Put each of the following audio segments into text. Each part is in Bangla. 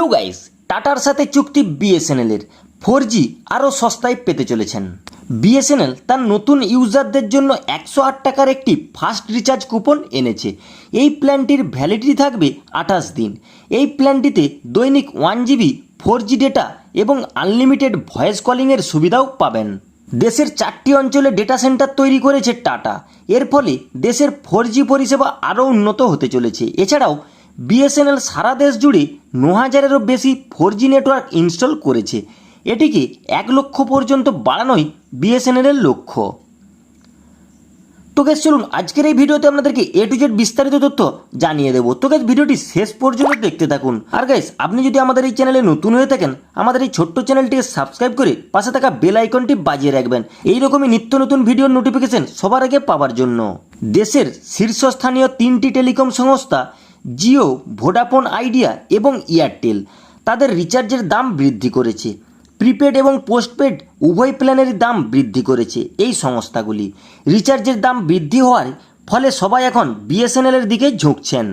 হ্যালো গাইস, টাটার সাথে চুক্তি বিএসএনএলের 4G আরও সস্তায় পেতে চলেছেন। বিএসএনএল তার নতুন ইউজারদের জন্য 108 টাকার একটি ফাস্ট রিচার্জ কুপন এনেছে। এই প্ল্যানটির ভ্যালিডিটি থাকবে 28 দিন। এই প্ল্যানটিতে দৈনিক 1GB 4G ডেটা এবং আনলিমিটেড ভয়েস কলিংয়ের সুবিধাও পাবেন। দেশের 4টি অঞ্চলে ডেটা সেন্টার তৈরি করেছে টাটা। এর ফলে দেশের 4G পরিষেবা আরও উন্নত হতে চলেছে। এছাড়াও বিএসএনএল সারা দেশ জুড়ে 9000-এরও বেশি 4G নেটওয়ার্ক ইনস্টল করেছে। এটিকে 1 লক্ষ পর্যন্ত বাড়ানোই বিএসএনএলের লক্ষ্য। তো গাইস চলুন আজকের এই ভিডিওতে আপনাদেরকে A to Z বিস্তারিত তথ্য জানিয়ে দেবো। তো গাইস ভিডিওটি শেষ পর্যন্ত দেখতে থাকুন। আর গাইস আপনি যদি আমাদের এই চ্যানেলে নতুন হয়ে থাকেন, আমাদের এই ছোট্ট চ্যানেলটিকে সাবস্ক্রাইব করে পাশে থাকা বেল আইকনটি বাজিয়ে রাখবেন এইরকমই নিত্য নতুন ভিডিওর নোটিফিকেশন সবার আগে পাওয়ার জন্য। দেশের শীর্ষস্থানীয় 3টি টেলিকম সংস্থা জিও, ভোডাফোন আইডিয়া এবং এয়ারটেল তাদের রিচার্জের দাম বৃদ্ধি করেছে। প্রিপেড এবং পোস্টপেড উভয় প্ল্যানেরই দাম বৃদ্ধি করেছে। এই সংস্থাগুলি রিচার্জের দাম বৃদ্ধি হওয়ার ফলে সবাই এখন বিএসএনএলের দিকে ঝুঁকছেন।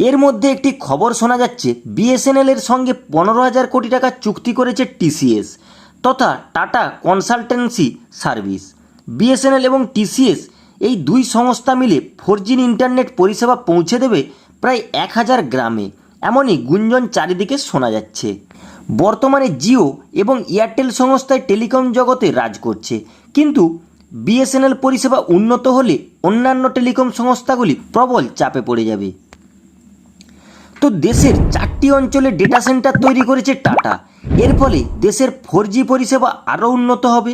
এর মধ্যে একটি খবর শোনা যাচ্ছে, বিএসএনএলের সঙ্গে 15,000 কোটি টাকা চুক্তি করেছে টিসিএস তথা টাটা কনসালটেন্সি সার্ভিস। বিএসএনএল এবং টিসিএস এই দুই সংস্থা মিলে 4G ইন্টারনেট পরিষেবা পৌঁছে দেবে প্রায় 1000 গ্রামে, এমনই গুঞ্জন চারিদিকে শোনা যাচ্ছে। বর্তমানে জিও এবং এয়ারটেল সংস্থায় টেলিকম জগতে রাজ করছে, কিন্তু বিএসএনএল পরিষেবা উন্নত হলে অন্যান্য টেলিকম সংস্থাগুলি প্রবল চাপে পড়ে যাবে। তো দেশের 4টি অঞ্চলে ডেটা সেন্টার তৈরি করেছে টাটা। এর ফলে দেশের 4G পরিষেবা আরও উন্নত হবে।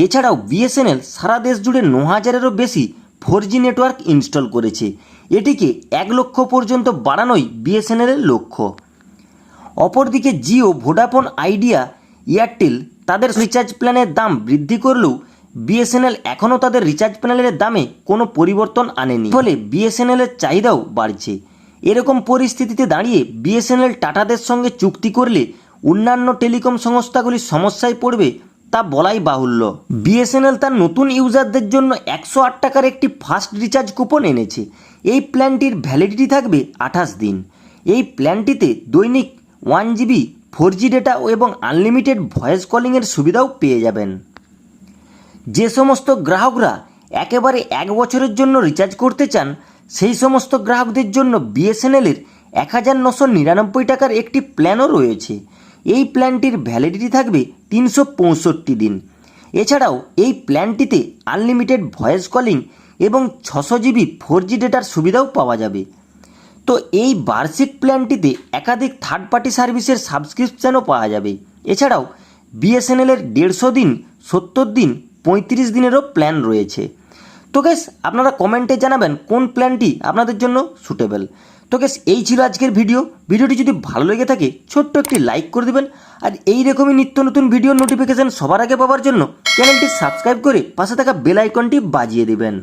এছাড়াও বিএসএনএল সারা দেশ জুড়ে 9000-এরও বেশি 4G নেটওয়ার্ক ইনস্টল করেছে। এটিকে 1 লক্ষ পর্যন্ত বাড়ানোই বিএসএনএলের লক্ষ্য। অপরদিকে জিও, ভোডাফোন আইডিয়া, এয়ারটেল তাদের রিচার্জ প্ল্যানের দাম বৃদ্ধি করলেও বিএসএনএল এখনও তাদের রিচার্জ প্ল্যানের দামে কোনো পরিবর্তন আনেনি, ফলে বিএসএনএলের চাহিদাও বাড়ছে। এরকম পরিস্থিতিতে দাঁড়িয়ে বিএসএনএল টাটাদের সঙ্গে চুক্তি করলে অন্যান্য টেলিকম সংস্থাগুলি সমস্যায় পড়বে তা বলাই বাহুল্য। বিএসএনএল তার নতুন ইউজারদের জন্য 108 টাকার একটি ফাস্ট রিচার্জ কুপন এনেছে। এই প্ল্যানটির ভ্যালিডিটি থাকবে 28 দিন। এই প্ল্যানটিতে দৈনিক 1GB 4G ডেটা এবং আনলিমিটেড ভয়েস কলিংয়ের সুবিধাও পেয়ে যাবেন। যে সমস্ত গ্রাহকরা একেবারে 1 বছরের জন্য রিচার্জ করতে চান, সেই সমস্ত গ্রাহকদের জন্য বিএসএনএলের 1999 টাকার একটি প্ল্যানও রয়েছে। এই প্ল্যানটির ভ্যালিডিটি থাকবে 365 দিন। এছাড়াও এই প্ল্যানটিতে আনলিমিটেড ভয়েস কলিং এবং 600GB 4G ডেটার সুবিধাও পাওয়া যাবে। তো এই বার্ষিক প্ল্যানটিতে একাধিক থার্ড পার্টি সার্ভিসের সাবস্ক্রিপশানও পাওয়া যাবে। এছাড়াও বিএসএনএলের 150 দিন, 70 দিন, 35 দিনেরও প্ল্যান রয়েছে। তো গাইস আপনারা কমেন্টে জানাবেন কোন প্ল্যানটি আপনাদের জন্য সুটেবল। তো গাইস এই ছিল আজকের ভিডিওটি যদি ভালো লেগে থাকে ছোট্ট একটি লাইক করে দেবেন। আর এই রকমই নিত্য নতুন ভিডিওর নোটিফিকেশান সবার আগে পাওয়ার জন্য চ্যানেলটি সাবস্ক্রাইব করে পাশে থাকা বেল আইকনটি বাজিয়ে দেবেন।